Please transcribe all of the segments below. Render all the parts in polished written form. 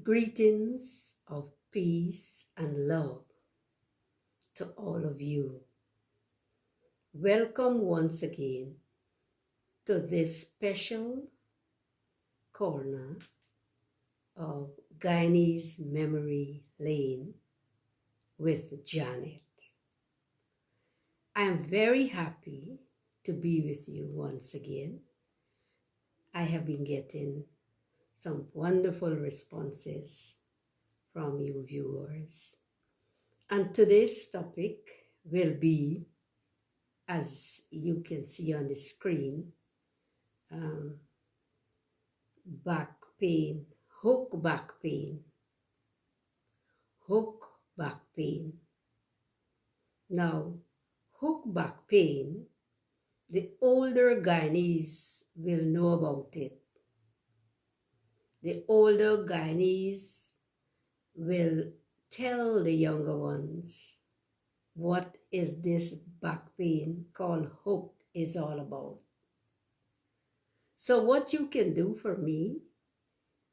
Greetings of peace and love to all of you. Welcome once again to this special corner of Guyanese Memory Lane with Janet. I am very happy to be with you once again. I have been getting some wonderful responses from you viewers. And today's topic will be, as you can see on the screen, back pain, hook back pain, hook back pain. Now, hook back pain, the older Guyanese will know about it. The older Guyanese will tell the younger ones what is this back pain called hook is all about. So what you can do for me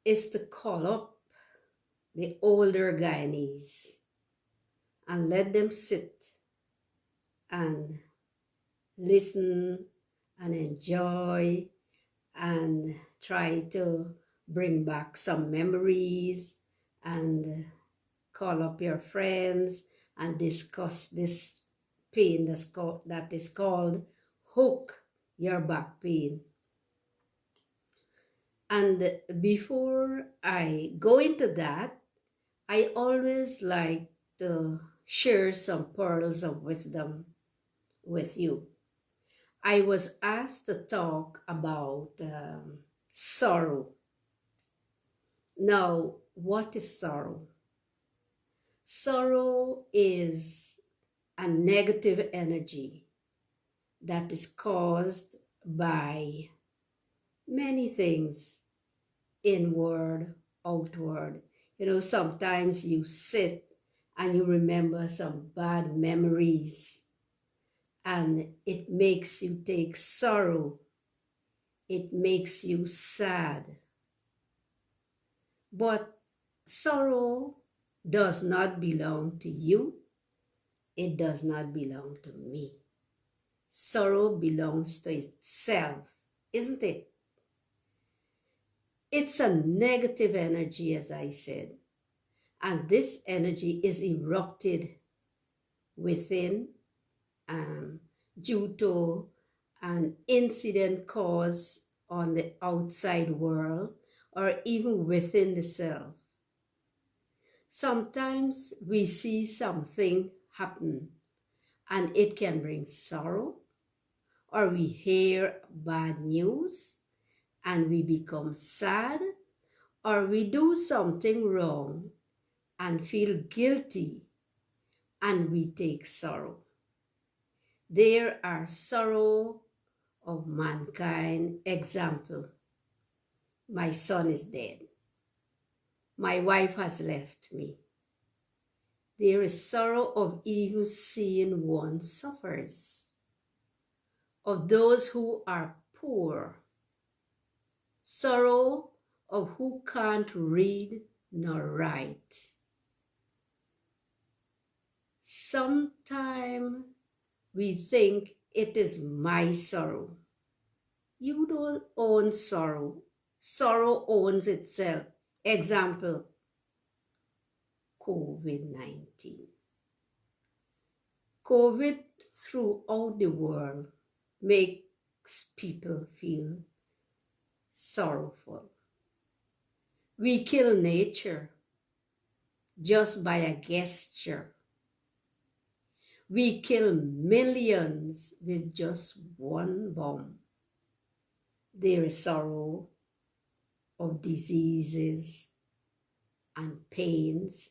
is to call up the older Guyanese and let them sit and listen and enjoy and try to bring back some memories and call up your friends and discuss this pain that is called hook your back pain. And before I go into that, I always like to share some pearls of wisdom with you. I was asked to talk about sorrow. Now, what is sorrow? Sorrow is a negative energy that is caused by many things, inward, outward. You know, sometimes you sit and you remember some bad memories and it makes you take sorrow. It makes you sad. But sorrow does not belong to you. It does not belong to me. Sorrow belongs to itself, isn't it? It's a negative energy, as I said. And this energy is erupted within due to an incident caused on the outside world or even within the self. Sometimes we see something happen and it can bring sorrow, or we hear bad news and we become sad, or we do something wrong and feel guilty and we take sorrow. There are sorrow of mankind. Example, my son is dead. My wife has left me. There is sorrow of even seeing one suffers. Of those who are poor. Sorrow of who can't read nor write. Sometimes we think it is my sorrow. You don't own sorrow. Sorrow owns itself. Example, COVID-19. COVID throughout the world makes people feel sorrowful. We kill nature just by a gesture. We kill millions with just one bomb. There is sorrow of diseases and pains,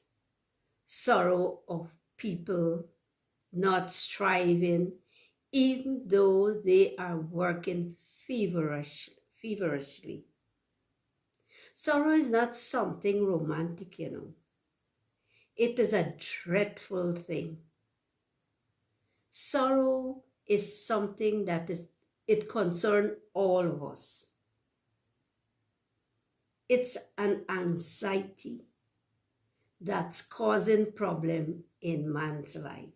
sorrow of people not striving even though they are working feverishly. Sorrow is not something romantic, you know. It is a dreadful thing. Sorrow is something that it concerns all of us. It's an anxiety that's causing problem in man's life.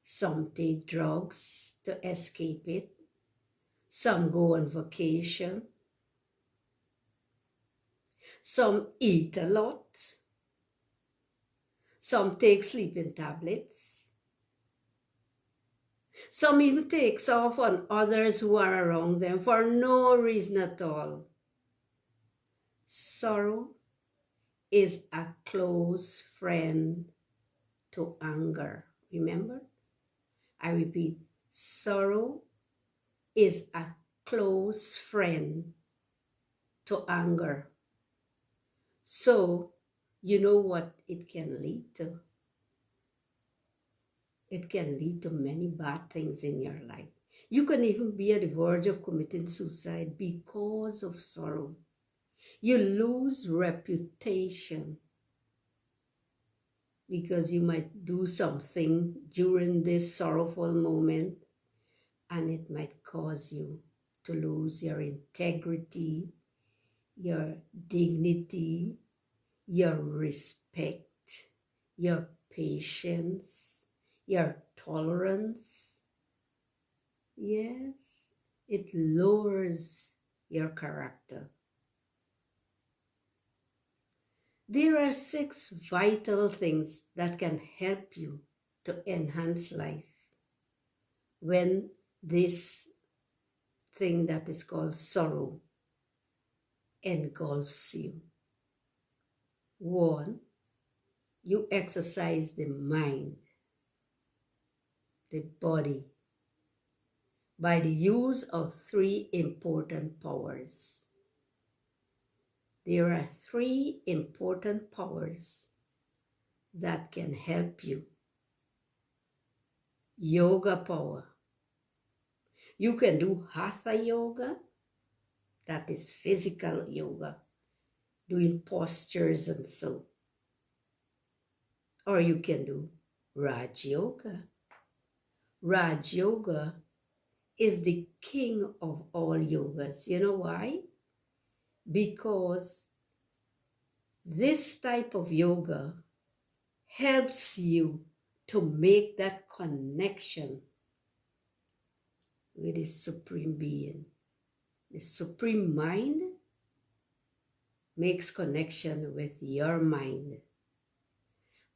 Some take drugs to escape it. Some go on vacation. Some eat a lot. Some take sleeping tablets. Some even takes off on others who are around them for no reason at all. Sorrow is a close friend to anger. Remember? I repeat, sorrow is a close friend to anger. So, you know what it can lead to? It can lead to many bad things in your life. You can even be at the verge of committing suicide because of sorrow. You lose reputation because you might do something during this sorrowful moment, and it might cause you to lose your integrity, your dignity, your respect, your patience, your tolerance. Yes, it lowers your character. There are 6 vital things that can help you to enhance life when this thing that is called sorrow engulfs you. 1, you exercise the mind, the body, by the use of 3 important powers. There are 3 important powers that can help you. Yoga power. You can do hatha yoga, that is physical yoga, doing postures and so. Or you can do Raj yoga. Raj yoga is the king of all yogas. You know why? Because this type of yoga helps you to make that connection with the Supreme Being. The Supreme Mind makes connection with your mind.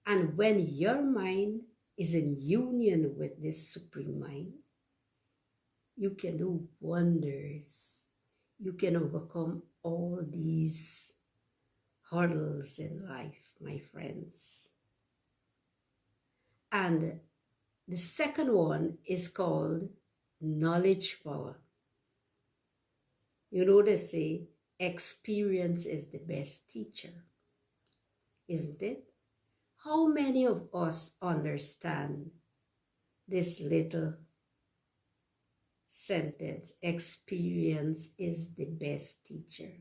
And when your mind is in union with this Supreme Mind, you can do wonders. You can overcome all these hurdles in life, my friends. And the second one is called knowledge power. You know, they say experience is the best teacher, isn't it? How many of us understand this little sentence, experience is the best teacher?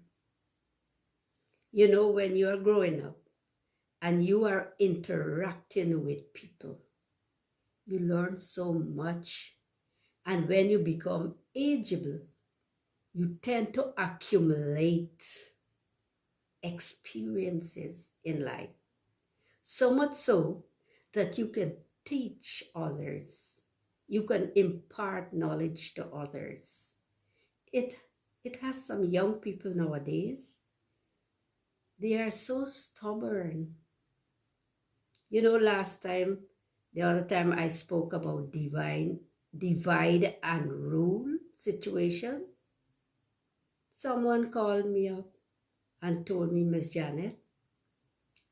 You know, when you're growing up and you are interacting with people, you learn so much. And when you become ageable, you tend to accumulate experiences in life. So much so that you can teach others. You can impart knowledge to others. It has some young people nowadays. They are so stubborn. You know, the other time I spoke about divide and rule situation. Someone called me up and told me, Miss Janet,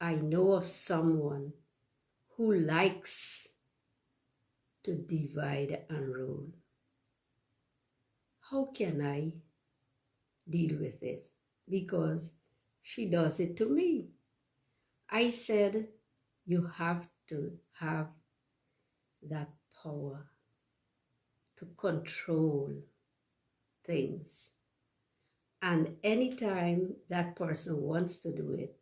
I know of someone who likes to divide and rule. How can I deal with this? Because she does it to me. I said, you have to have that power to control things. And anytime that person wants to do it,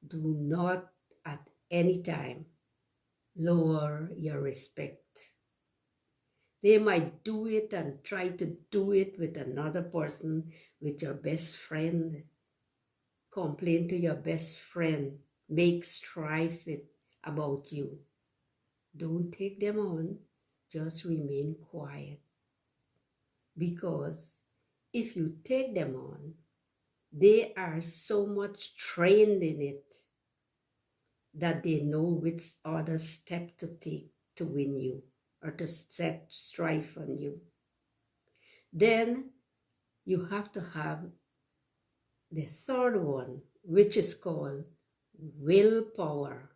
do not at any time lower your respect. They might do it and try to do it with another person, with your best friend. Complain to your best friend. Make strife about you. Don't take them on. Just remain quiet. Because if you take them on, they are so much trained in it that they know which other step to take to win you or to set strife on you. Then you have to have the third one, which is called willpower.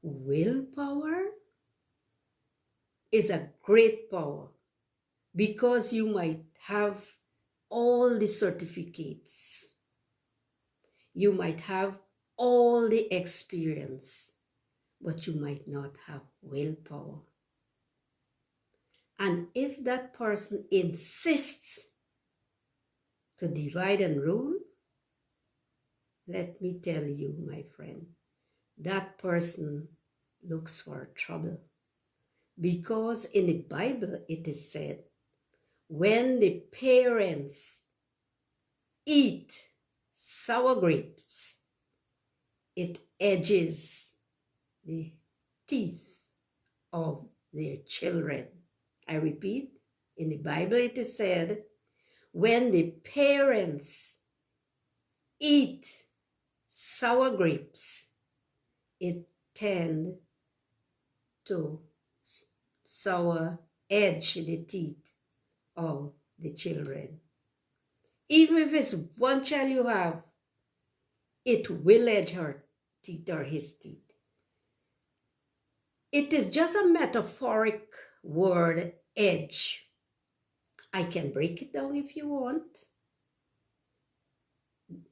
Willpower is a great power because you might have all the certificates. You might have all the experience, but you might not have willpower. And if that person insists to divide and rule, let me tell you, my friend, that person looks for trouble. Because in the Bible it is said, when the parents eat sour grapes, it edges the teeth of their children. I repeat, in the Bible it is said, when the parents eat sour grapes, it tends to sour edge the teeth of the children. Even if it's one child you have, it will edge her teeth or his teeth. It is just a metaphoric word, edge. I can break it down if you want.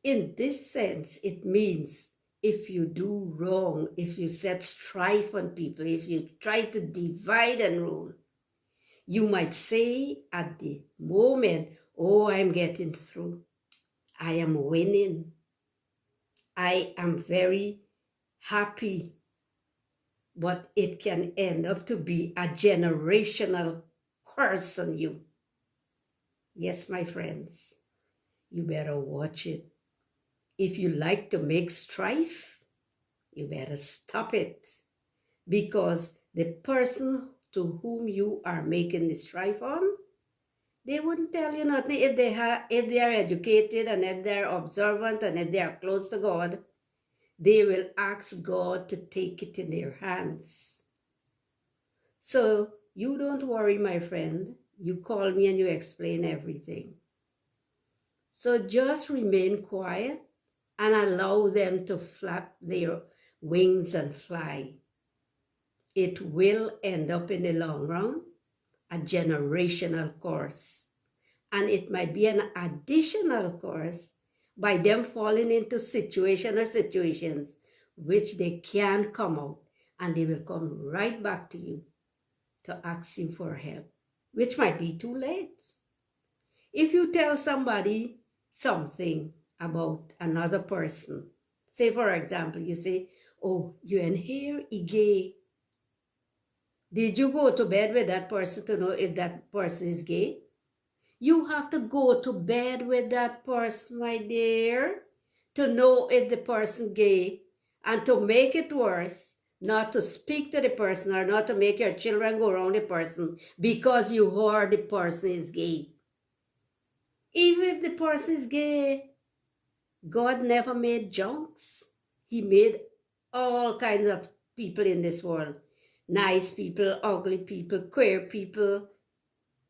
In this sense, it means if you do wrong, if you set strife on people, if you try to divide and rule, you might say at the moment, oh, I'm getting through. I am winning. I am very happy. But it can end up to be a generational curse on you. Yes, my friends, you better watch it. If you like to make strife, you better stop it. Because the person to whom you are making the strife on, they wouldn't tell you nothing if they are educated and if they're observant and if they are close to God. They will ask God to take it in their hands. So you don't worry, my friend. You call me and you explain everything. So just remain quiet and allow them to flap their wings and fly. It will end up in the long run a generational curse. And it might be an additional curse by them falling into situations which they can't come out, and they will come right back to you to ask you for help, which might be too late. If you tell somebody something about another person, say for example, you say, oh, you and here, gay. Did you go to bed with that person to know if that person is gay? You have to go to bed with that person, my dear, to know if the person gay, and to make it worse, not to speak to the person or not to make your children go around the person because you heard the person is gay. Even if the person is gay, God never made junks. He made all kinds of people in this world. Nice people, ugly people, queer people,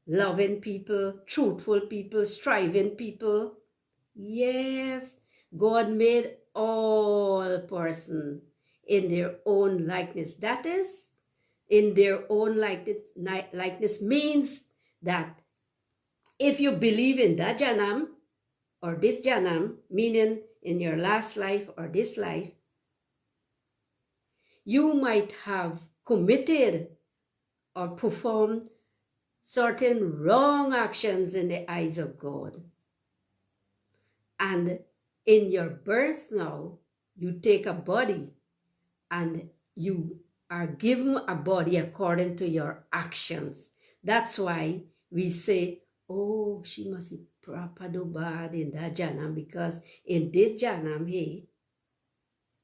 loving people, truthful people, striving people. Yes, God made all persons in their own likeness. That is, in their own likeness means that if you believe in that Janam or this Janam, meaning in your last life or this life, you might have committed or performed certain wrong actions in the eyes of God. And in your birth now, you take a body and you are given a body according to your actions. That's why we say, oh, she must be proper do bad in that janam, because in this janam, hey,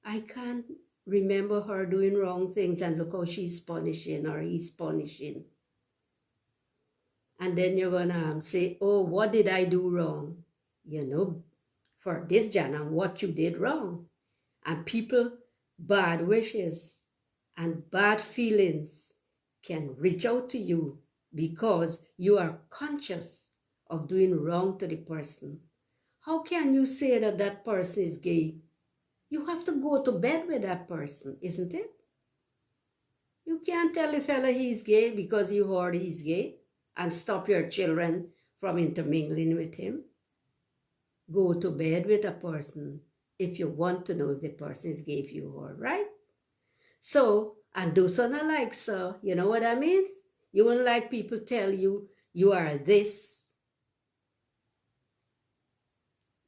I can't remember her doing wrong things, and look how she's punishing or he's punishing. And then you're gonna say, oh, what did I do wrong? You know, for this janam, what you did wrong. And people, bad wishes and bad feelings can reach out to you because you are conscious of doing wrong to the person. How can you say that that person is gay? You have to go to bed with that person, isn't it? You can't tell a fella he's gay because you heard he's gay and stop your children from intermingling with him. Go to bed with a person if you want to know if the person is gay if you heard, right? So, and those are not like, so, you know what I mean? You wouldn't like people tell you, you are this,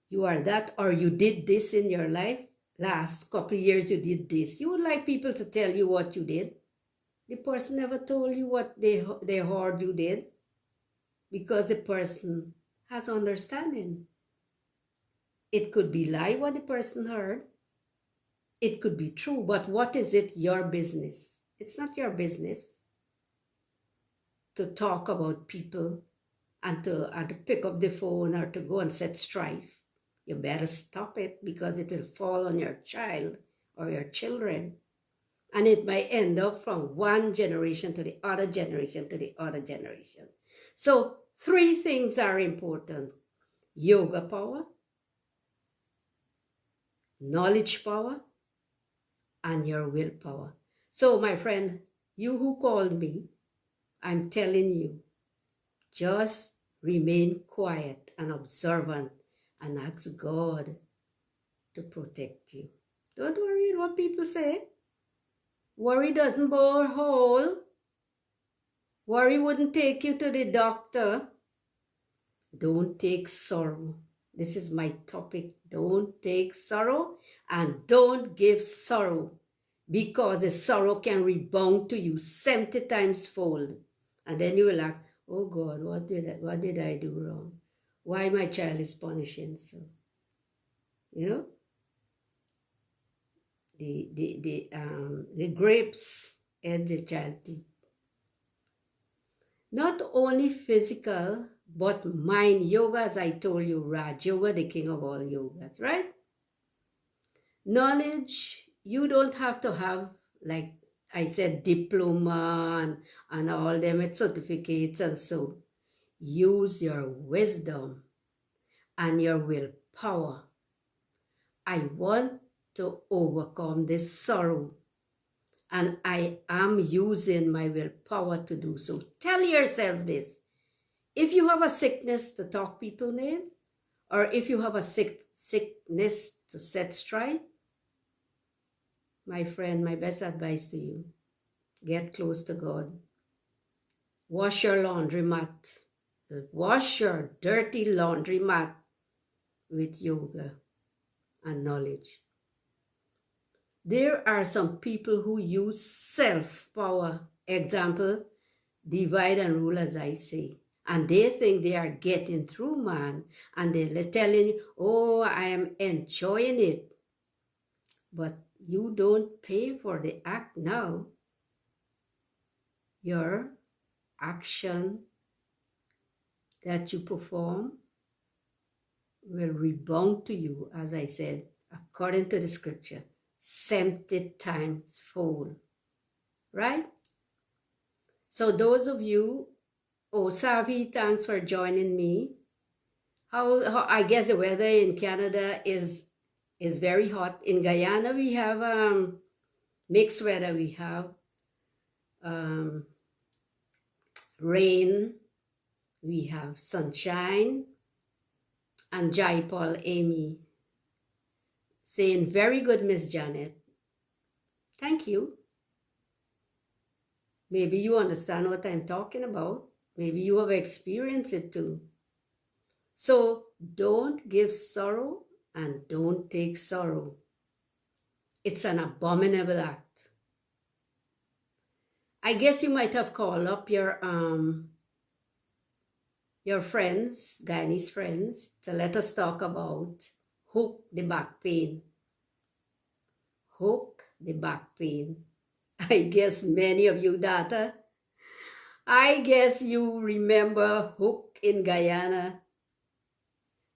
you are that, or you did this in your life. Last couple of years you did this. You would like people to tell you what you did. The person never told you what they heard you did, because the person has understanding. It could be lie what the person heard. It could be true, but what is it? Your business. It's not your business to talk about people and to pick up the phone or to go and set strife. You better stop it, because it will fall on your child or your children. And it might end up from one generation to the other generation to the other generation. So 3 things are important: yoga power, knowledge power, and your willpower. So my friend, you who called me, I'm telling you, just remain quiet and observant and ask God to protect you. Don't worry what people say. Worry doesn't bore a hole. Worry wouldn't take you to the doctor. Don't take sorrow. This is my topic. Don't take sorrow, and don't give sorrow, because the sorrow can rebound to you 70 times fold. And then you will ask, oh God, what did I do wrong? Why my child is punishing so? You know? The grapes and the child teeth. Not only physical, but mind yoga, as I told you, Raj Yoga, the king of all yogas, right? Knowledge, you don't have to have, like I said, diploma and all them with certificates and so. Use your wisdom and your willpower. I want to overcome this sorrow, and I am using my willpower to do so. Tell yourself this. If you have a sickness to talk people name, or if you have a sickness to set straight, my friend, my best advice to you, get close to God. Wash your laundry mat. Wash your dirty laundry mat with yoga and knowledge. There are some people who use self-power. Example, divide and rule, as I say. And they think they are getting through, man. And they're telling you, oh, I am enjoying it. But you don't pay for the act now. Your action that you perform will rebound to you, as I said, according to the scripture, 70 times fold, right? So those of you, oh, Savi, thanks for joining me. How I guess the weather in Canada is very hot. In Guyana, we have mixed weather. We have rain, we have sunshine, and Jaipal Amy saying, very good, Miss Janet. Thank you. Maybe you understand what I'm talking about. Maybe you have experienced it too. So don't give sorrow and don't take sorrow. It's an abominable act. I guess you might have called up your friends, Guyanese friends, to let us talk about hook the back pain. Hook the back pain. I guess many of you data. I guess you remember hook in Guyana.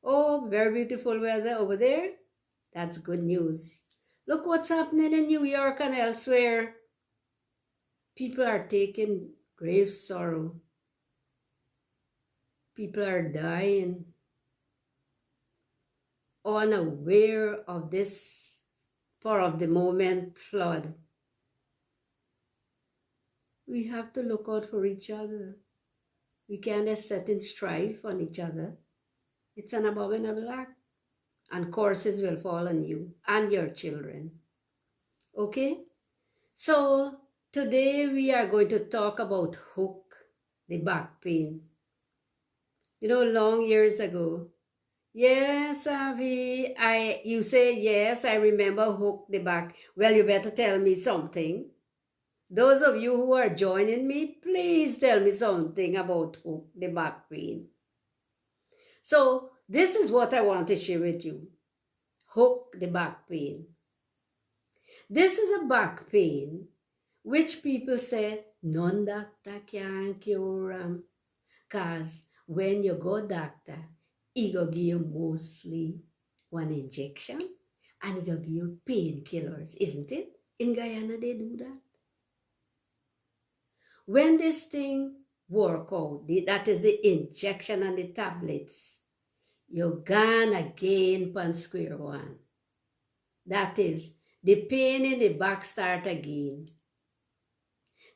Oh, very beautiful weather over there. That's good news. Look what's happening in New York and elsewhere. People are taking grave sorrow. People are dying, unaware of this spur of the moment flood. We have to look out for each other. We can't set in strife on each other. It's an abominable act, and curses will fall on you and your children. Okay? So today we are going to talk about hook, the back pain. You know, long years ago, yes, Avi, you say, yes, I remember hook the back. Well, you better tell me something. Those of you who are joining me, please tell me something about hook the back pain. So this is what I want to share with you. Hook the back pain. This is a back pain which people say, none doctor can cure because when you go doctor, he go give you mostly one injection and he go give you painkillers, isn't it? In Guyana, they do that. When this thing work out, that is the injection and the tablets, you're gonna gain pan square one. That is, the pain in the back start again.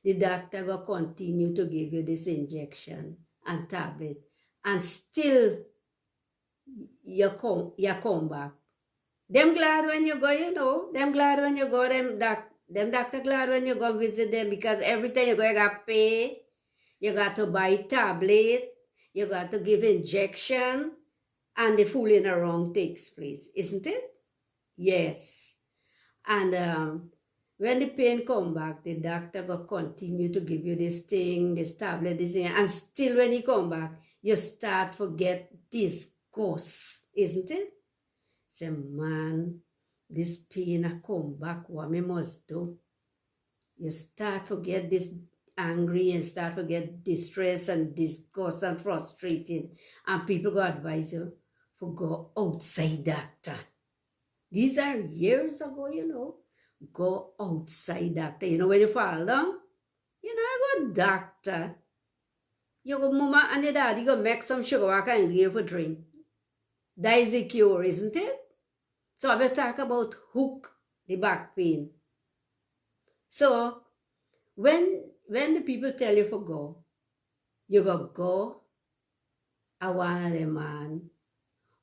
The doctor will continue to give you this injection and tablet, and still you come back. Them glad when you go, you know. Them glad when you go, them doctor glad when you go visit them, because every time you go, you got to pay, you got to buy tablet, you got to give injection, and the fooling around takes place, isn't it? Yes. And when the pain come back, the doctor will continue to give you this thing, this tablet, this thing, and still when he come back, you start forget this ghost, isn't it? Say, man, this pain a come back, what me must do? You start forget this angry and start forget distress and disgust and frustrated, and people go advise you for go outside doctor. These are years ago, you know. Go outside doctor. You know, when you fall down, you know, go doctor. You go mama and the daddy go make some sugar water and give you for drink. That is the cure, isn't it? So I will talk about hook the back pain. So when the people tell you for go, you go a one of them man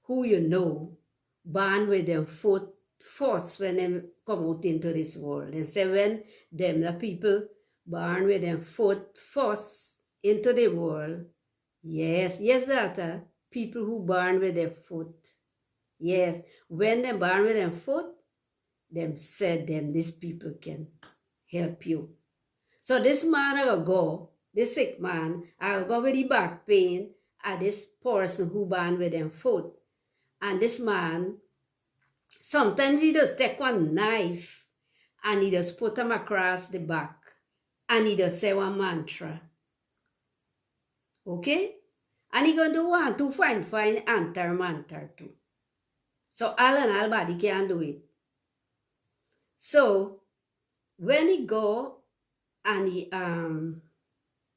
who you know born with them foot first when they come out into this world. And say when them the people born with them foot first into the world, yes, that people who born with their foot, yes, when they born with them foot, them said them, these people can help you. So this man I go, this sick man, I go with the back pain at this person who born with them foot. And this man, sometimes he just take one knife and he just put them across the back and he just say one mantra. Okay? And he gonna do 1, 2, fine, antar too. So all and all body can do it. So when he go and he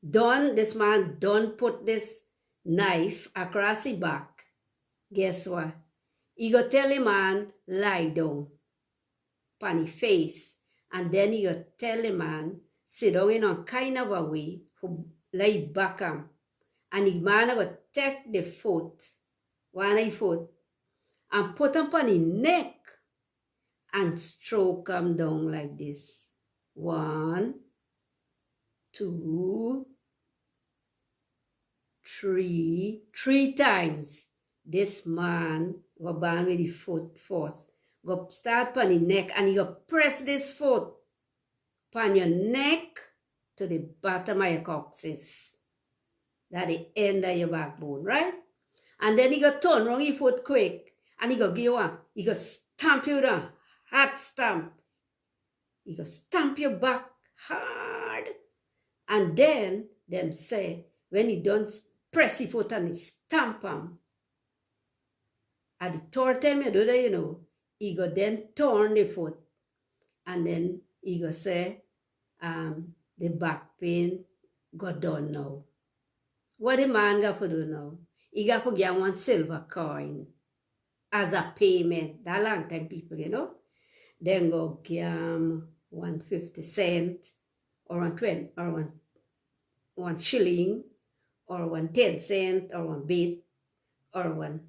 this man don't put this knife across the back, guess what? He go tell the man lie down on his face, and then he go tell the man sit down in a kind of a way for lay back him, and the man go take the foot, one of the foot, and put him on his neck and stroke him down like this. 1, 2, 3 times. This man go born with the foot first. Go start on the neck and you go press this foot on your neck to the bottom of your coccyx. That's the end of your backbone, right? And then he go turn around your foot quick, and he go give you one. He go stamp you down, hard stamp. He go stamp your back hard. And then them say, when he done press your foot and he stamp him, at the third time you do that, you know, he go then turn the foot. And then he go say, the back pain got done now. What the man got to do now? He got to get one silver coin as a payment. That long time people, you know. Then go give 1 50 cent or 1 20 or 1 shilling or 1 10 cent or 1 bit or 1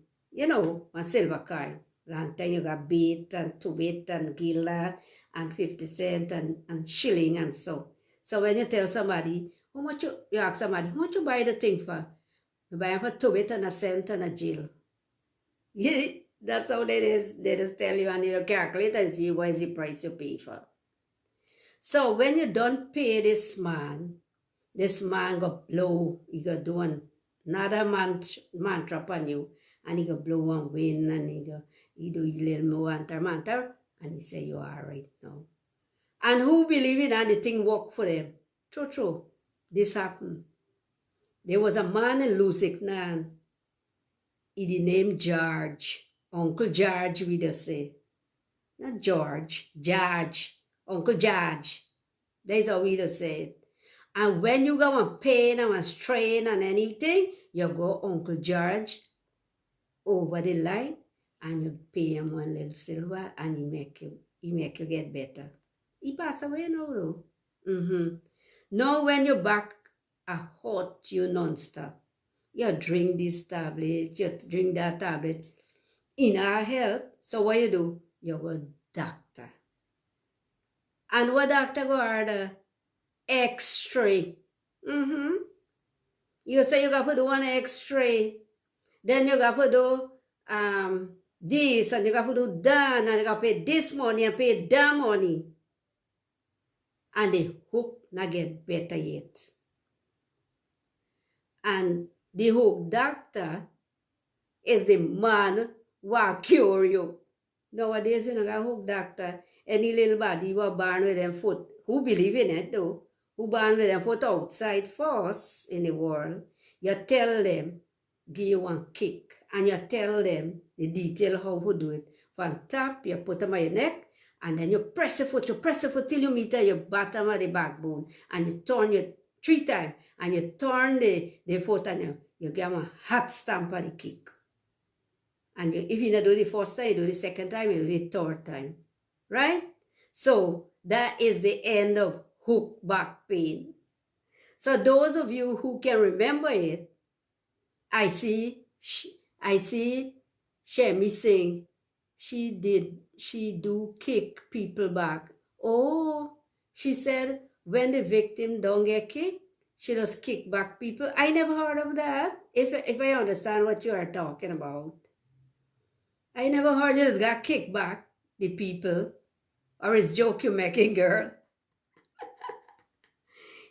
silver coin. Long time you got bit and 2 bit and gilla and 50 cent and shilling and so. So when you tell somebody, how much you ask somebody, how much you buy the thing for? You buy it for 2 bit and 1 cent and a jill. Yeah, that's how they just tell you, and you calculate and see what is the price you pay for. So when you don't pay this man go blow, he go do another mantra upon you, and he go blow one wind, and he do a little more mantra, and he say you are right now. And who believe it and the thing work for them? True. This happened. There was a man in Lusignan. He named George. Uncle George, we just say. Not George, George. Uncle George. That's how we just say it. And when you go on pain and on strain and anything, you go Uncle George over the line and you pay him one little silver and he make you get better. He passed away now though. Now when your back are hot you non-stop, you drink this tablet, you drink that tablet, in our help. So what you do? You go doctor. And what doctor go order? X-ray. You say you got to do one X-ray. Then you got to do this and you got to do that and you got to pay this money and pay that money. And the hook not get better yet. And the hook doctor is the man who cure you. Nowadays, you know, got hook doctor, any little body who born with them foot, who believe in it though, who born with them foot outside first in the world, you tell them, give you one kick, and you tell them the detail how to do it. From top, you put them on your neck, and then you press your foot till you meet at your bottom of the backbone, and you turn it 3 times, and you turn the foot, and you give them a hot stamp of the kick. And if you don't do the first time, you do the second time, you do the third time. Right? So that is the end of hook back pain. So those of you who can remember it, I see Shemi sing, she do kick people back. Oh, she said when the victim don't get kicked, she just kick back people. I never heard of that. If I understand what you are talking about. I never heard you just got kicked back, the people. Or is joke you making, girl?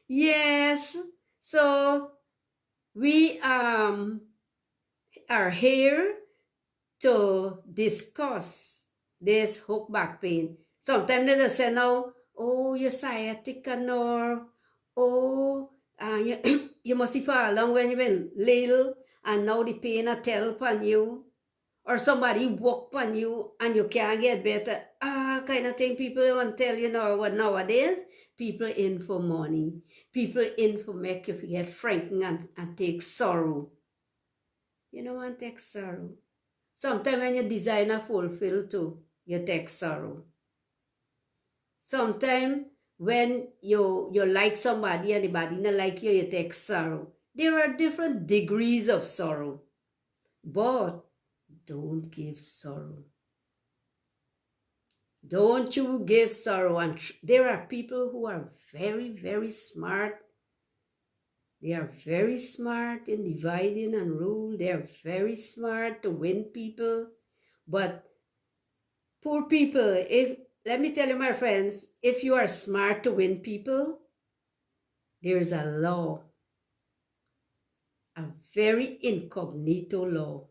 Yes. So we are here to discuss this hook back pain. Sometimes they just say now, oh, your sciatica nerve. Oh, you must have fallen when you were little and now the pain a tell upon you. Or somebody walk on you and you can't get better. Kind of thing people want to tell you now what nowadays. People in for money. People in for make you forget franking and take sorrow. You don't want to take sorrow. Sometimes when you design a fulfill too, you take sorrow. Sometimes when you like somebody and the body not like you, you take sorrow. There are different degrees of sorrow. But don't give sorrow. Don't you give sorrow. And there are people who are very, very smart. They are very smart in dividing and rule. They are very smart to win people. But poor people, let me tell you, my friends, if you are smart to win people, there's a law, a very incognito law,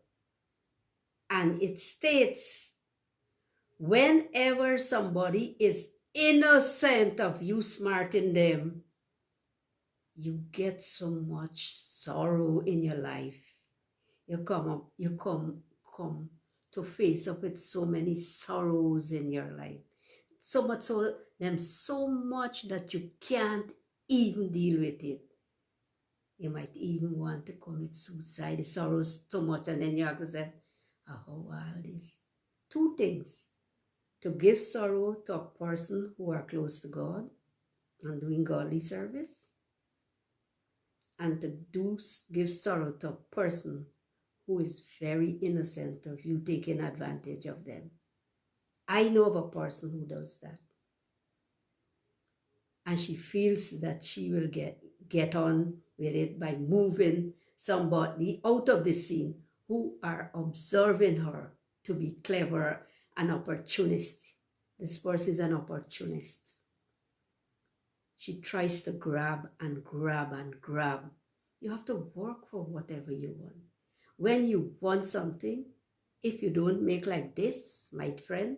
and it states whenever somebody is innocent of you smarting them, you get so much sorrow in your life. You come to face up with so many sorrows in your life. So much so, them so much that you can't even deal with it. You might even want to commit suicide. The sorrows so much, and then you have to say, oh, how wild is. Two things: to give sorrow to a person who are close to God and doing godly service, and to give sorrow to a person who is very innocent of you taking advantage of them. I know of a person who does that. And she feels that she will get on with it by moving somebody out of the scene who are observing her to be clever and opportunist. This person is an opportunist. She tries to grab and grab and grab. You have to work for whatever you want. When you want something, if you don't make like this, my friend,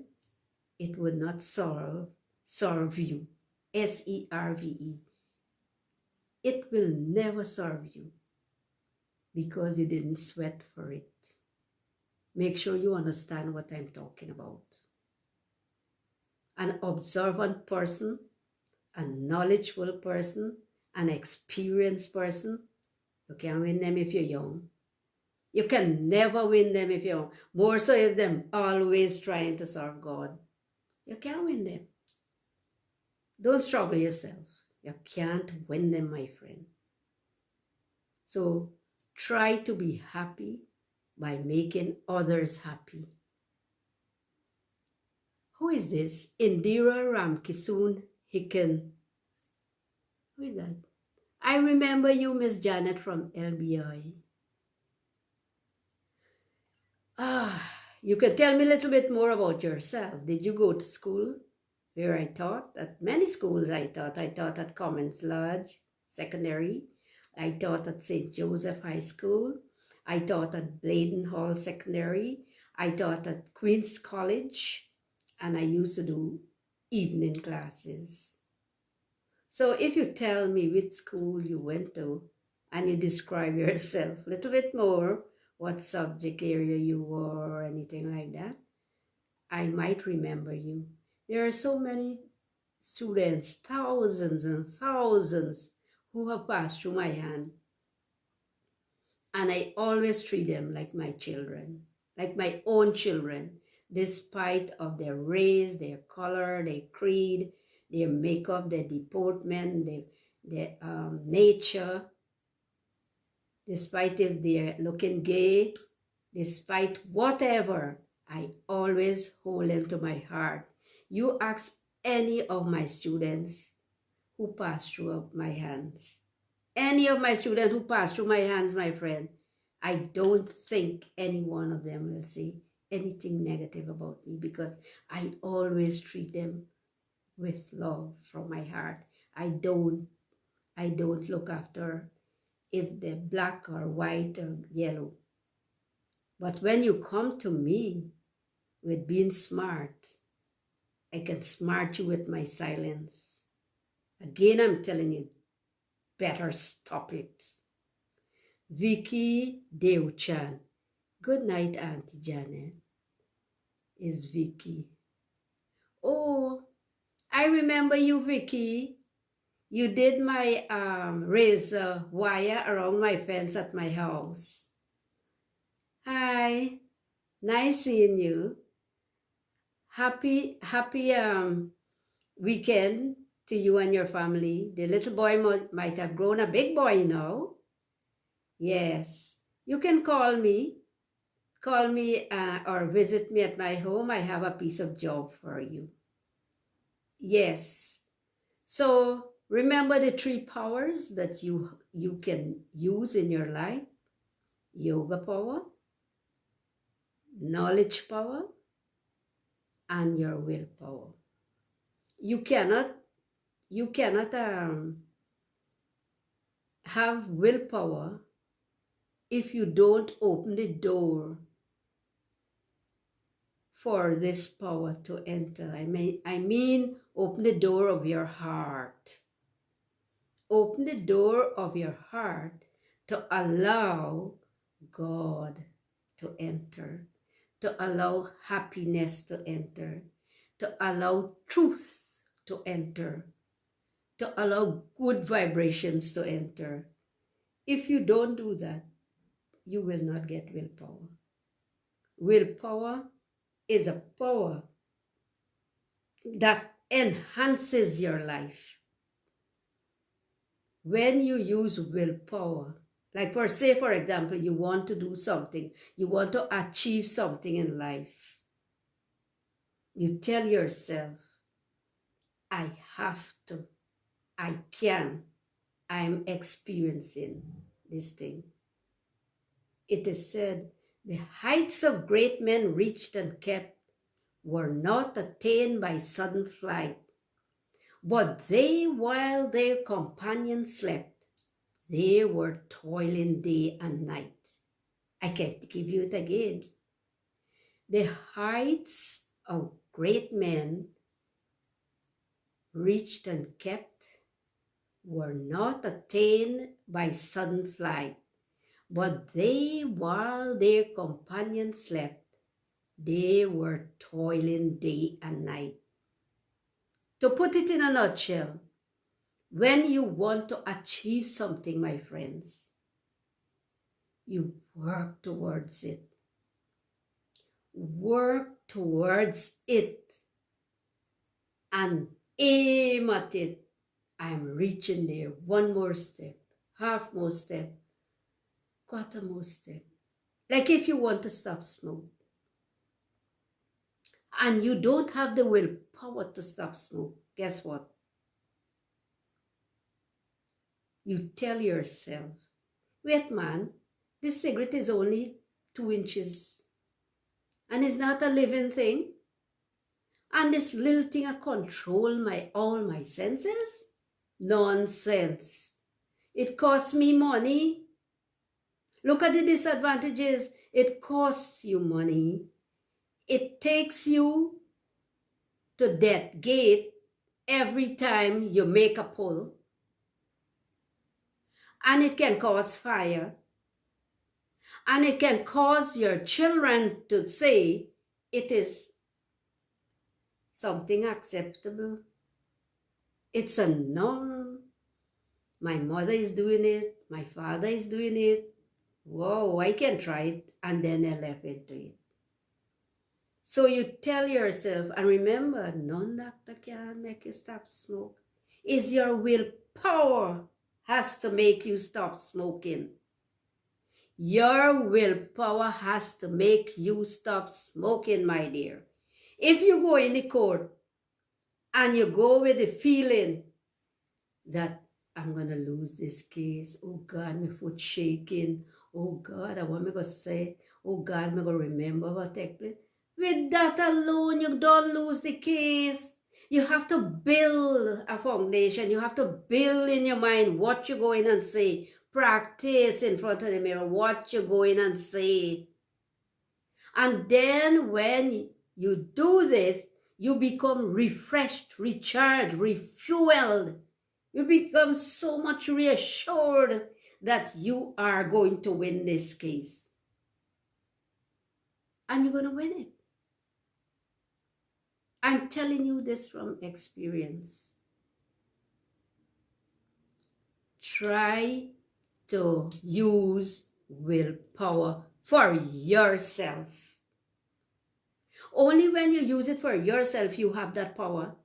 it will not serve you. S-E-R-V-E. It will never serve you because you didn't sweat for it. Make sure you understand what I'm talking about. An observant person, a knowledgeable person, an experienced person, you can win them if you're young. You can never win them if you're young. More so if them always trying to serve God. You can't win them. Don't struggle yourself. You can't win them, my friend. So try to be happy by making others happy. Who is this? Indira Ramkisoon Hicken. Who is that? I remember you, Miss Janet from LBI. You can tell me a little bit more about yourself. Did you go to school where I taught? At many schools I taught. I taught at Commons Lodge Secondary. I taught at St. Joseph High School. I taught at Bladen Hall Secondary. I taught at Queen's College. And I used to do evening classes. So if you tell me which school you went to and you describe yourself a little bit more, what subject area you were or anything like that, I might remember you. There are so many students, thousands and thousands, who have passed through my hand. And I always treat them like my children, like my own children, despite of their race, their color, their creed, their makeup, their deportment, their nature, despite if they're looking gay, despite whatever, I always hold them to my heart. You ask any of my students who pass through my hands, any of my students who pass through my hands, my friend, I don't think any one of them will say anything negative about me because I always treat them with love from my heart. I don't look after if they're black or white or yellow. But when you come to me with being smart, I can smart you with my silence. Again, I'm telling you, better stop it. Vicky Deuchan. Good night, Auntie Janet. Is Vicky. Oh, I remember you, Vicky. You did my razor wire around my fence at my house. Hi, nice seeing you. Happy weekend to you and your family. The little boy might have grown a big boy now. Yes, you can call me or visit me at my home. I have a piece of job for you. Yes. So remember the 3 powers that you can use in your life: yoga power, knowledge power, and your willpower. You cannot have willpower if you don't open the door for this power to enter. I mean, open the door of your heart. Open the door of your heart to allow God to enter, to allow happiness to enter, to allow truth to enter, to allow good vibrations to enter. If you don't do that, you will not get willpower. Willpower is a power that enhances your life. When you use willpower, like for example, you want to do something, you want to achieve something in life, you tell yourself, I have to, I can, I'm experiencing this thing. It is said, the heights of great men reached and kept were not attained by sudden flight, but they, while their companions slept, they were toiling day and night. I can't give you it again. The heights of great men reached and kept were not attained by sudden flight, but they, while their companions slept, they were toiling day and night. To put it in a nutshell, when you want to achieve something, my friends, you work towards it. Work towards it and aim at it. I'm reaching there. One more step, half more step, quarter more step. Like if you want to stop smoke and you don't have the willpower to stop smoke, guess what? You tell yourself, wait man, this cigarette is only 2 inches and it's not a living thing. And this little thing I control all my senses? Nonsense. It costs me money. Look at the disadvantages. It costs you money. It takes you to death gate every time you make a pull. And it can cause fire. And it can cause your children to say it is something acceptable. It's a norm. My mother is doing it. My father is doing it. Whoa, I can try it. And then I left into it. So you tell yourself, and remember, none doctor can make you stop smoke. It's your willpower has to make you stop smoking. Your willpower has to make you stop smoking, my dear. If you go in the court and you go with the feeling that I'm going to lose this case, oh God, my foot shaking, oh God, I want me to say, oh God, I'm going to remember what took place. With that alone, you don't lose the case. You have to build a foundation. You have to build in your mind what you're going and say. Practice in front of the mirror what you're going and say. And then when you do this, you become refreshed, recharged, refueled. You become so much reassured that you are going to win this case. And you're going to win it. I'm telling you this from experience. Try to use willpower for yourself. Only when you use it for yourself, you have that power.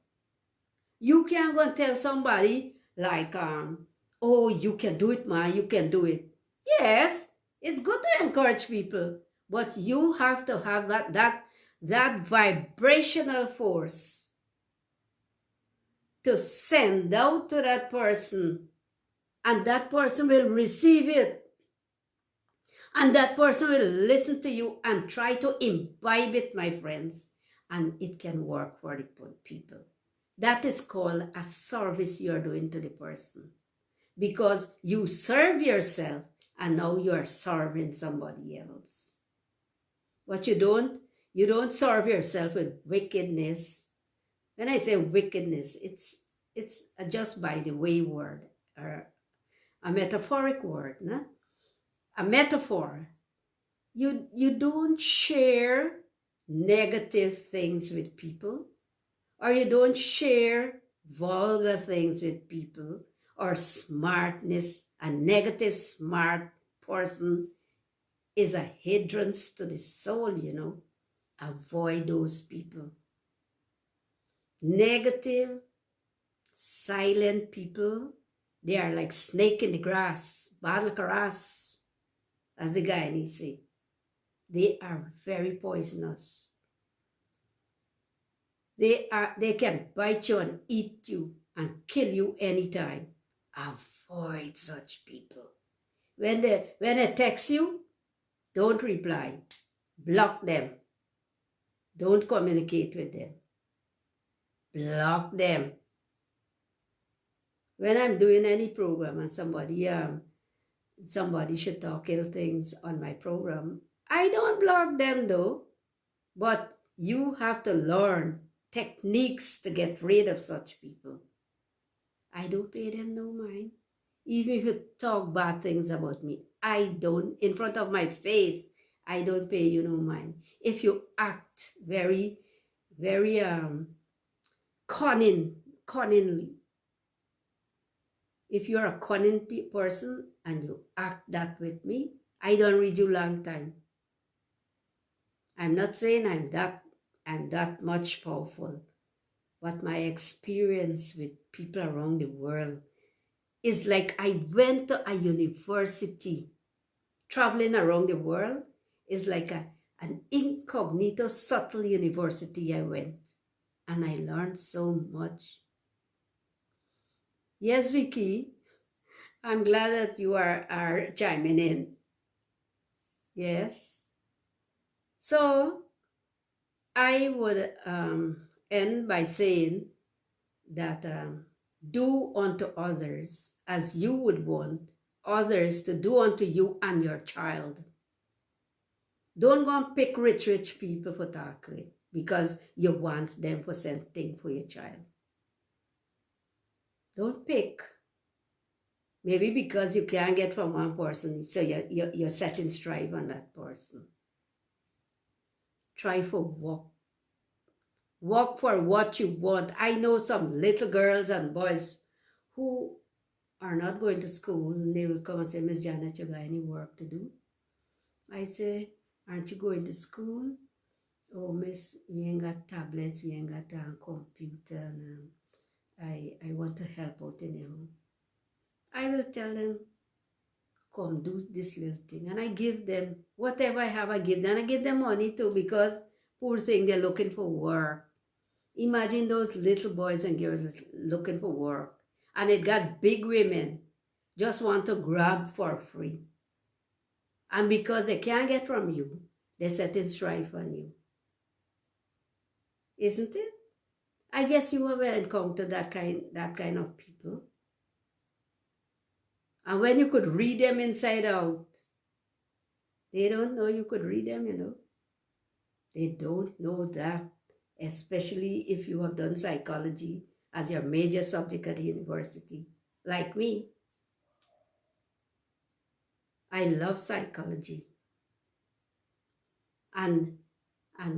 You can't go and tell somebody like, oh, you can do it, man, you can do it. Yes, it's good to encourage people, but you have to have that vibrational force to send out to that person, and that person will receive it, and that person will listen to you and try to imbibe it, my friends, and it can work for the people. That is called a service you are doing to the person. because you serve yourself and now you are serving somebody else. But you don't serve yourself with wickedness. When I say wickedness, it's just by the way word, or a metaphoric word, no? A metaphor. You don't share negative things with people, or you don't share vulgar things with people, or smartness. A negative smart person is a hindrance to the soul, you know. Avoid those people. Negative, silent people, they are like snake in the grass, battle karas, as the Guyanese say. They are very poisonous. They can bite you and eat you and kill you anytime. Avoid such people. When they text you, don't reply. Block them. Don't communicate with them. Block them. When I'm doing any program and somebody should talk ill things on my program, I don't block them though. But you have to learn techniques to get rid of such people. I don't pay them no mind. Even if you talk bad things about me, I don't, in front of my face, I don't pay you no mind. If you act very, very cunningly, if you're a cunning person and you act that with me, I don't read you long time. I'm not saying I'm that much powerful, but my experience with people around the world is like I went to a university. Traveling around the world is like an incognito, subtle university I went. And I learned so much. Yes, Vicky, I'm glad that you are chiming in. Yes. So I would end by saying that do unto others as you would want others to do unto you and your child. Don't go and pick rich people for talk with because you want them for something for your child. Don't pick. Maybe because you can't get from one person, so you're setting strife on that person. Try for walk. Walk for what you want. I know some little girls and boys who are not going to school, and they will come and say, Miss Janet, you got any work to do? I say, aren't you going to school? Oh, miss, we ain't got tablets, we ain't got a computer, and I want to help out in the home. I will tell them, come do this little thing, and I give them whatever I have. I give them, and I give them money too, because poor thing, they're looking for work. Imagine those little boys and girls looking for work, and it got big women just want to grab for free, and because they can't get from you, they're setting strife on you. Isn't it? I guess you have encountered that kind of people. And when you could read them inside out, they don't know you could read them, you know. They don't know that, especially if you have done psychology as your major subject at the university, like me. I love psychology. And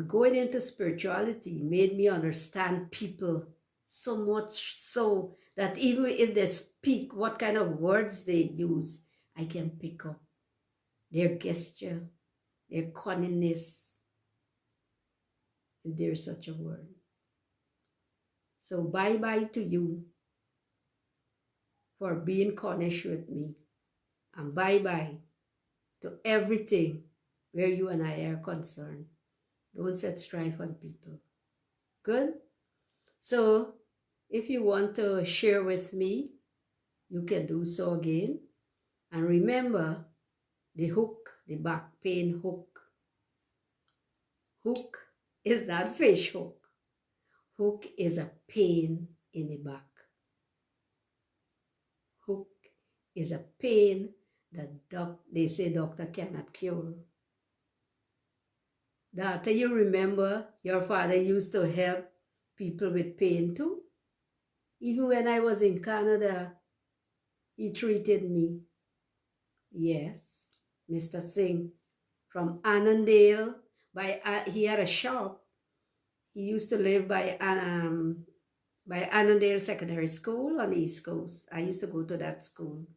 going into spirituality made me understand people so much so that even if they speak, what kind of words they use, I can pick up their gesture, their cunningness, if there is such a word. So bye-bye to you for being cunnish with me. And bye-bye to everything where you and I are concerned. Don't set strife on people. Good? So if you want to share with me, you can do so again. And remember the hook, the back pain hook. Hook is that fish hook. Hook is a pain in the back. Hook is a pain that they say doctor cannot cure. Daughter, you remember your father used to help people with pain too? Even when I was in Canada, he treated me. Yes, Mr. Singh from Annandale. He had a shop. He used to live by Annandale Secondary School on the East Coast. I used to go to that school.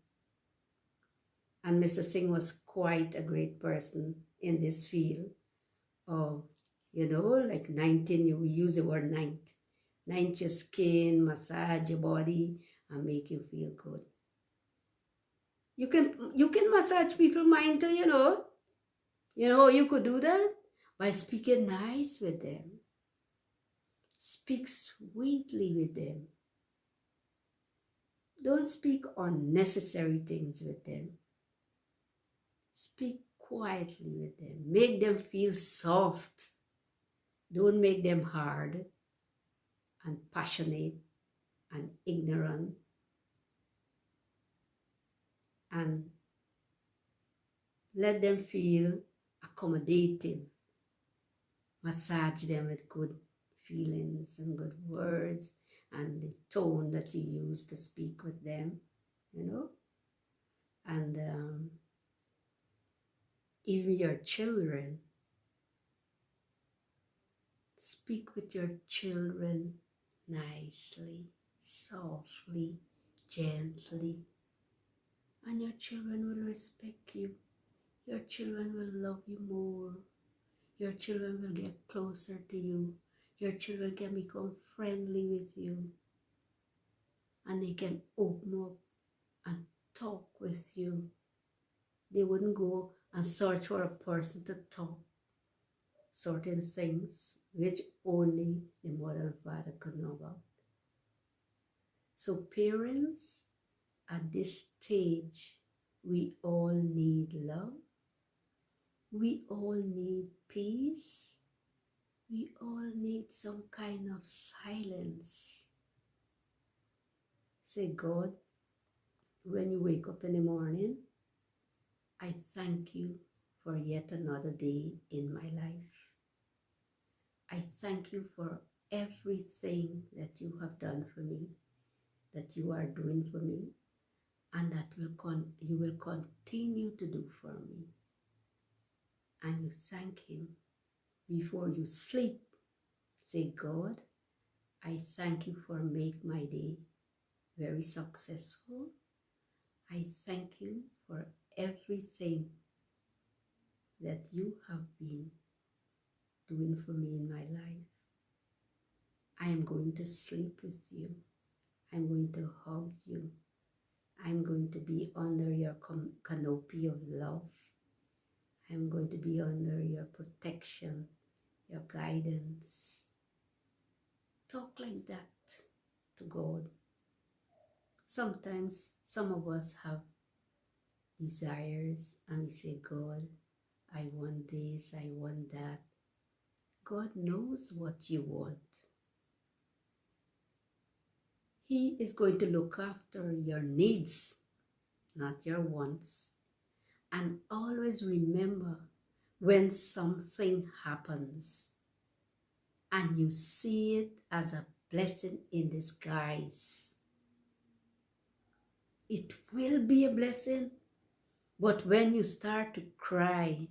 And Mr. Singh was quite a great person in this field of, like 19, we use the word night. Night your skin, massage your body, and make you feel good. You can massage people's mind too, you could do that? By speaking nice with them. Speak sweetly with them. Don't speak unnecessary things with them. Speak quietly with them. Make them feel soft. Don't make them hard and passionate and ignorant. And let them feel accommodative. Massage them with good feelings and good words and the tone that you use to speak with them, And even your children, speak with your children nicely, softly, gently, and your children will respect you. Your children will love you more. Your children will get closer to you. Your children can become friendly with you. And they can open up and talk with you. They wouldn't go and search for a person to talk certain things which only the mother and father could know about. So parents, at this stage, we all need love. We all need peace. We all need some kind of silence. Say, God, when you wake up in the morning, I thank you for yet another day in my life. I thank you for everything that you have done for me, that you are doing for me, and that you will continue to do for me. And you thank him. Before you sleep, say, God, I thank you for make my day very successful. I thank you for everything that you have been doing for me in my life. I am going to sleep with you. I'm going to hug you. I'm going to be under your canopy of love. I'm going to be under your protection, your guidance. Talk like that to God. Sometimes some of us have desires and we say, God, I want this, I want that. God knows what you want. He is going to look after your needs, not your wants. And always remember, when something happens and you see it as a blessing in disguise, it will be a blessing. But when you start to cry,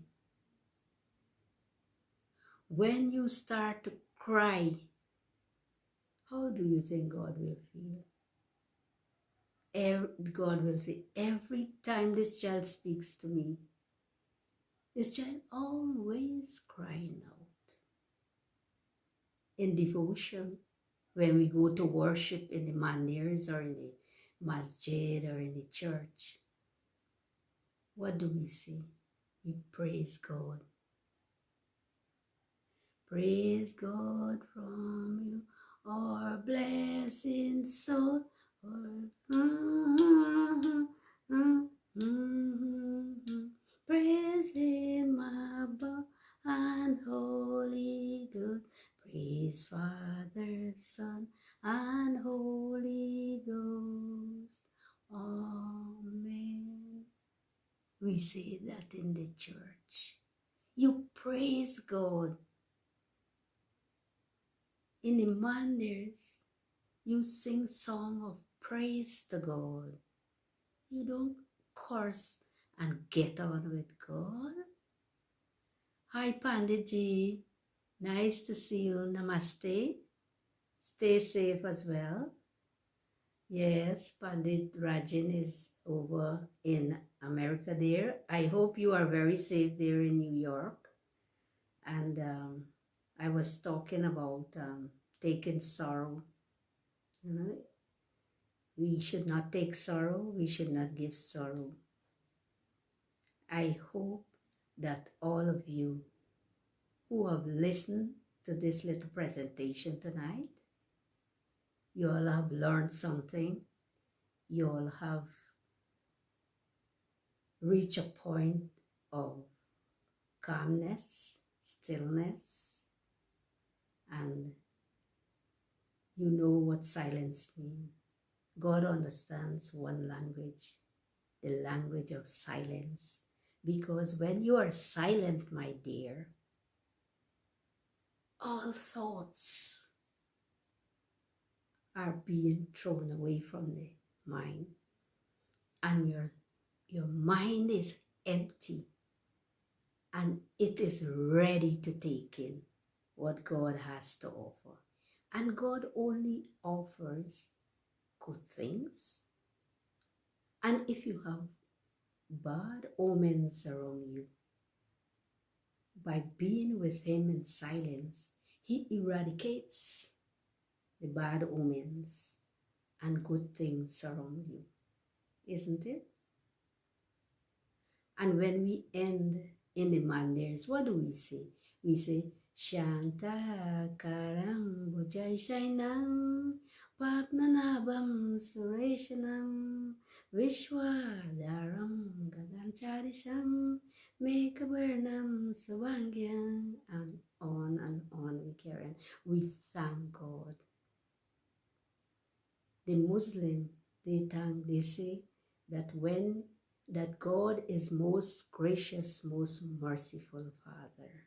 how do you think God will feel? God will say, every time this child speaks to me, this child always crying out. In devotion, when we go to worship in the mandirs or in the masjid or in the church, what do we say? We praise God. Praise God from you, our blessing soul. Praise him above and Holy Ghost. Praise Father, Son, and Holy Ghost. Amen. We say that in the church. You praise God. In the manders, you sing song of praise to God. You don't curse and get on with God. Hi Panditji, nice to see you. Namaste. Stay safe as well. Yes, Pandit Rajan is over in America there. I hope you are very safe there in New York. And I was talking about taking sorrow. You know, we should not take sorrow. We should not give sorrow. I hope that all of you who have listened to this little presentation tonight, you all have learned something. You all have reached a point of calmness, stillness, and you know what silence means. God understands one language, the language of silence. Because when you are silent, my dear, all thoughts are being thrown away from the mind. And your mind is empty. And it is ready to take in what God has to offer. And God only offers good things. And if you have bad omens around you, by being with Him in silence, He eradicates the bad omens and good things around you, isn't it? And when we end in the manders, what do we say? We say, Shanta Karang Bujai Shainam Patnanabam Sureshanam Vishwa Dharam Gaganchadisham Mekaburnam Savangyam, and on we carry on. We thank God. The Muslim, they say that God is most gracious, most merciful Father.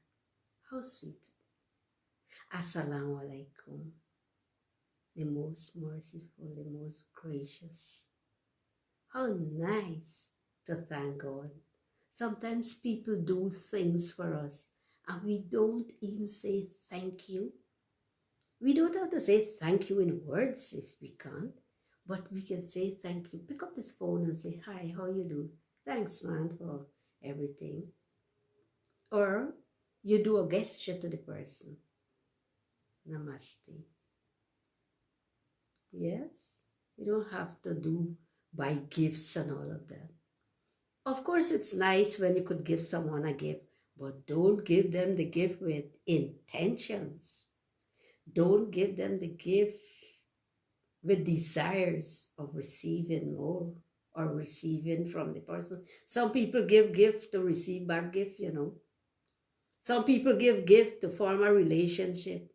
How sweet. Assalamu alaikum. The most merciful, the most gracious. How nice to thank God. Sometimes people do things for us and we don't even say thank you. We don't have to say thank you in words if we can't, but we can say thank you. Pick up this phone and say, hi, how you do? Thanks, man, for everything. Or you do a gesture to the person. Namaste. Yes, you don't have to do buy gifts and all of that. Of course, it's nice when you could give someone a gift, but don't give them the gift with intentions. Don't give them the gift with desires of receiving more or receiving from the person. Some people give gift to receive back gift, you know. Some people give gift to form a relationship.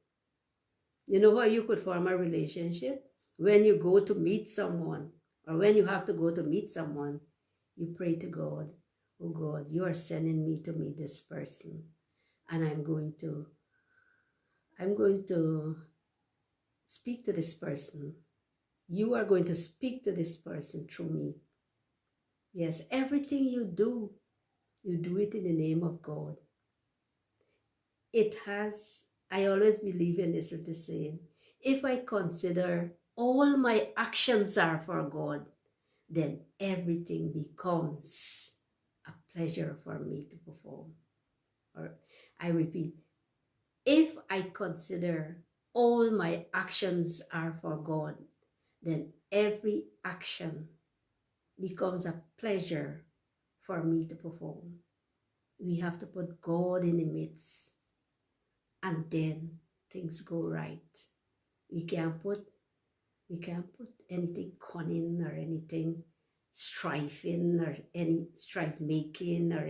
You know how you could form a relationship? When you go to meet someone, or when you have to go to meet someone, you pray to God, oh God, you are sending me to meet this person, and I'm going to speak to this person. You are going to speak to this person through me. Yes, everything you do it in the name of God. I always believe in this little saying, if I consider all my actions are for God, then everything becomes a pleasure for me to perform. Or I repeat, if I consider all my actions are for God, then every action becomes a pleasure for me to perform. We have to put God in the midst, and then things go right. We can't put anything cunning or anything strifing or any strife making or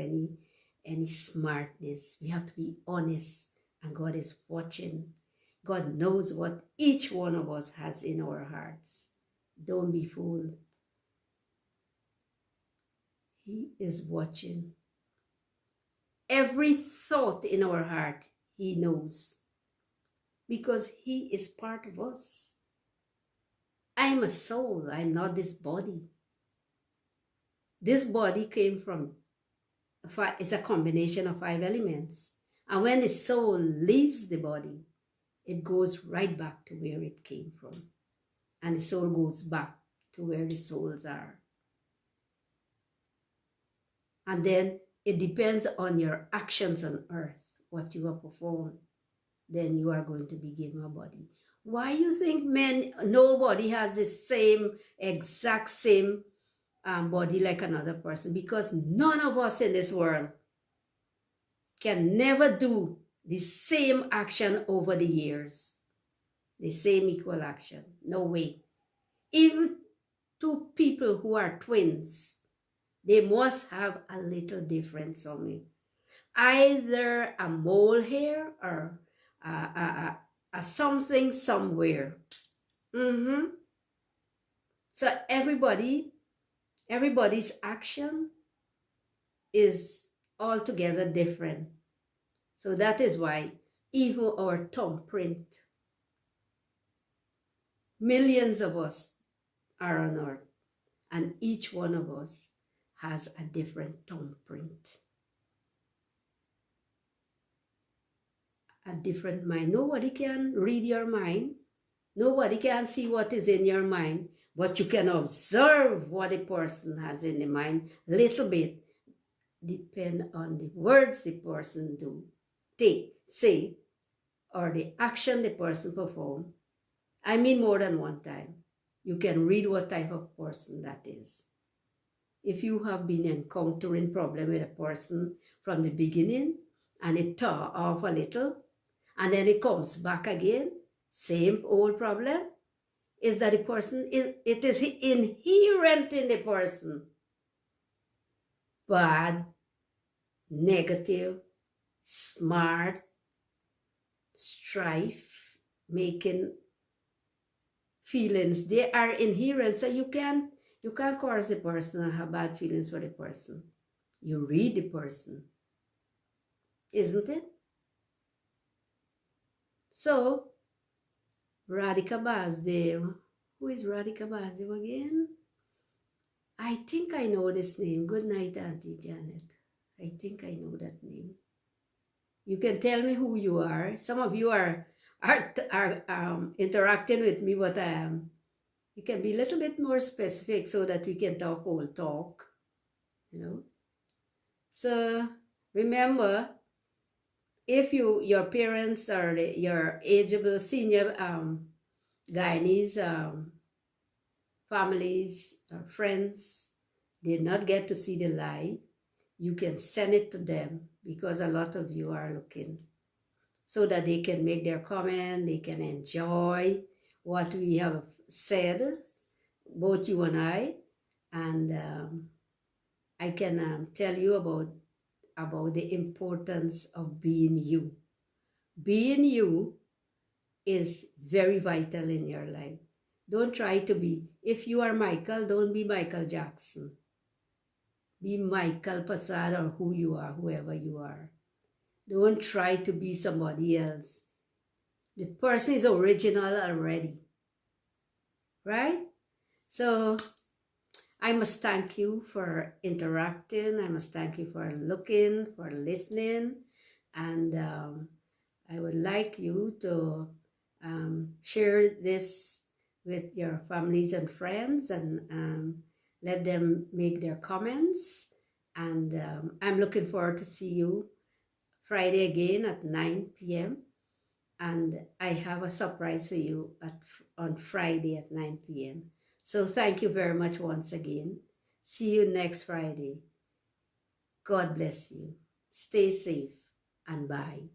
any smartness. We have to be honest, and God is watching. God knows what each one of us has in our hearts. Don't be fooled. He is watching. Every thought in our heart, he knows. Because he is part of us. I'm a soul, I'm not this body. This body came from, it's a combination of 5 elements. And when the soul leaves the body, it goes right back to where it came from. And the soul goes back to where the souls are. And then it depends on your actions on earth, what you have performed. Then you are going to be given a body. Why you think nobody has the same, exact same body like another person? Because none of us in this world can never do the same action over the years. The same equal action. No way. Even 2 people who are twins, they must have a little difference somewhere. Either a mole hair or a something somewhere. So everybody's action is altogether different. So that is why even our thumbprint, millions of us are on earth, and each one of us has a different thumbprint. A different mind. Nobody can read your mind. Nobody can see what is in your mind, but you can observe what a person has in the mind, little bit, depend on the words the person say, or the action the person perform. I mean more than one time. You can read what type of person that is. If you have been encountering problem with a person from the beginning, and it tore off a little, and then it comes back again, same old problem, is that the person, it is inherent in the person. Bad, negative, smart, strife, making feelings, they are inherent. So you can't cause the person or have bad feelings for the person. You read the person, isn't it? So, Radhika Basdev. Who is Radhika Basdev again? I think I know this name. Good night, Auntie Janet. I think I know that name. You can tell me who you are. Some of you are interacting with me, but you can be a little bit more specific so that we can talk whole talk, you know. So remember, if your parents or your ageable senior Guyanese families or friends did not get to see the live, you can send it to them, because a lot of you are looking, so that they can make their comment, they can enjoy what we have said, both you and I, and I can tell you about the importance of being you. Being you is very vital in your life. Don't try to be, if you are Michael, don't be Michael Jackson. Be Michael Passad, or who you are, whoever you are. Don't try to be somebody else. The person is original already, right? So I must thank you for interacting. I must thank you for looking, for listening. And I would like you to share this with your families and friends, and let them make their comments. And I'm looking forward to see you Friday again at 9 p.m. And I have a surprise for you on Friday at 9 p.m. So thank you very much once again. See you next Friday. God bless you. Stay safe, and bye.